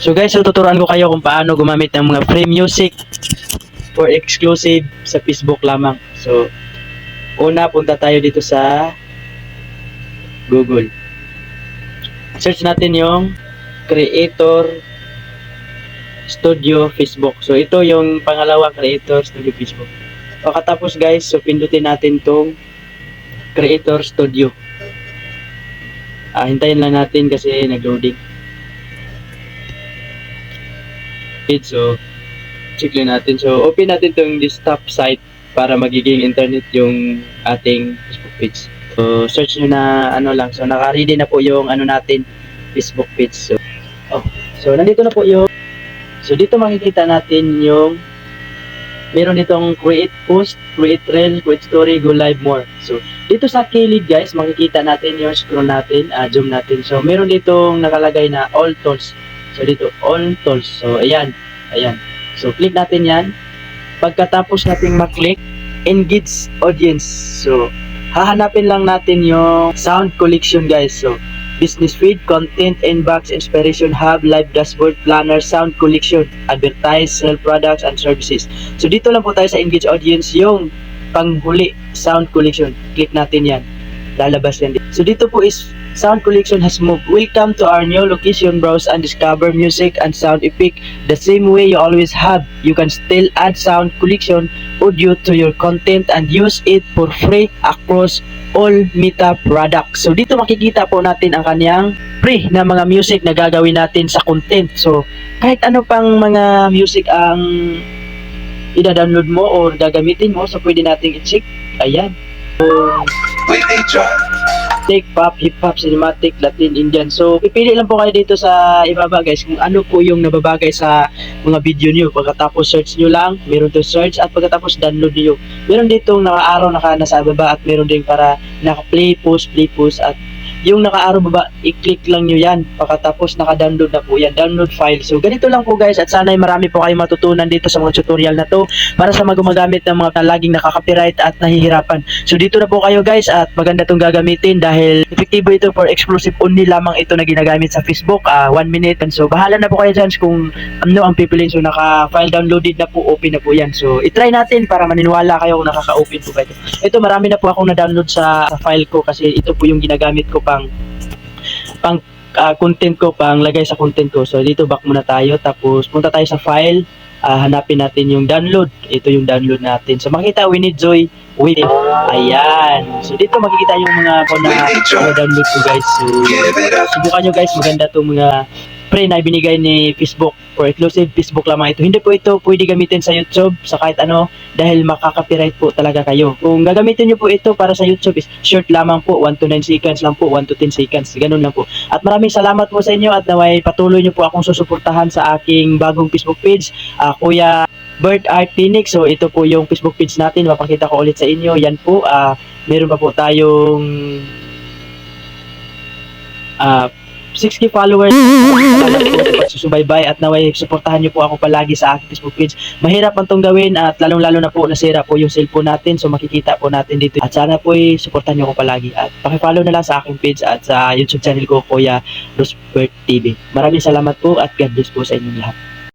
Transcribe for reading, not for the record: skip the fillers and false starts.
So guys, so tuturuan ko kayo kung paano gumamit ng mga free music for exclusive sa Facebook lamang. So, una punta tayo dito sa Google. Search natin yung Creator Studio Facebook. So, ito yung pangalawa, Creator Studio Facebook. Pagkatapos guys, so pindutin natin tong Creator Studio. Hintayin lang natin kasi nag-loading. So, check lang natin. So, open natin tong desktop site para magiging internet yung ating Facebook page. So, search nyo na ano lang. So, naka-ready na po yung ano natin, Facebook page. So, nandito na po yung so, dito makikita natin yung meron ditong create post, create reel, create story, go live, more. So, dito sa kilid guys, makikita natin yung scroll natin, zoom natin. So, meron ditong nakalagay na all tools. So, dito, all tools. So, ayan. So, click natin yan. Pagkatapos natin maklik, engage audience. So, hahanapin lang natin yung sound collection guys. So, business feed, content, inbox, inspiration hub, live dashboard, planner, sound collection, advertise, sell products and services. So, dito lang po tayo sa engage audience yung panghuli, sound collection. Click natin yan. Lalabas yan. So, dito po is sound collection has moved. Welcome to our new location. Browse and discover music and sound effect the same way you always have. You can still add sound collection audio to your content and use it for free across all Meta products. So dito makikita po natin ang kanyang free na mga music na gagawin natin sa content. So kahit ano pang mga music ang ida-download mo or gagamitin mo, so pwede nating i-check. Ayan. Take pop, hip hop, cinematic, Latin, Indian. So, pipili lang po kayo dito sa ibaba guys kung ano po yung nababagay sa mga video niyo. Pagkatapos search niyo lang, meron to search at pagkatapos download niyo. Meron ditong naka-arrow nasa baba at meron din para naka-play, pause at yung naka-arrow baba, i-click lang nyo yan. Pagkatapos naka-download na po yan, download file. So ganito lang po guys, at sana'y marami po kayong matutunan dito sa mga tutorial na to para sa mga gumagamit ng mga laging nakaka-copyright at nahihirapan. So dito na po kayo guys, at maganda itong gagamitin dahil epektibo ito for exclusive only lamang ito na ginagamit sa Facebook, 1 minute. And so bahala na po kayo dyan kung ano ang pipiliin. So naka-file downloaded na po, open na po yan. So itry natin para maniniwala kayo kung nakaka-open po kayo. Ito marami na po akong na-download sa file ko kasi ito po yung ginagamit ko pang content ko, pang lagay sa content ko. So dito back muna tayo, tapos punta tayo sa file, hanapin natin yung download. Ito yung download natin. So makita we need joy with it. Ayan. So dito makikita yung mga download ko guys. So subukan nyo guys, maganda itong mga pre na binigay ni Facebook for exclusive Facebook lamang ito. Hindi po ito pwede gamitin sa YouTube, sa kahit ano, dahil makaka-copyright po talaga kayo. Kung gagamitin nyo po ito para sa YouTube is short lamang po, 1 to 9 seconds lang po, 1 to 10 seconds, ganun lang po. At maraming salamat po sa inyo at naway patuloy nyo po akong susuportahan sa aking bagong Facebook page, Kuya Bird Art Phoenix. So ito po yung Facebook page natin, mapakita ko ulit sa inyo. Yan po, meron pa po tayong 60 followers. Salamat po sa pagsusubaybay at naway suportahan nyo po ako palagi sa aking Facebook page. Mahirap man itong gawin at lalong-lalo na po nasira po yung cellphone natin, so makikita po natin dito. At sana po suportahan nyo ako palagi at pakifollow na lang sa aking page at sa YouTube channel ko, Kuya Rosbert TV. Maraming salamat po at God bless po sa inyong lahat.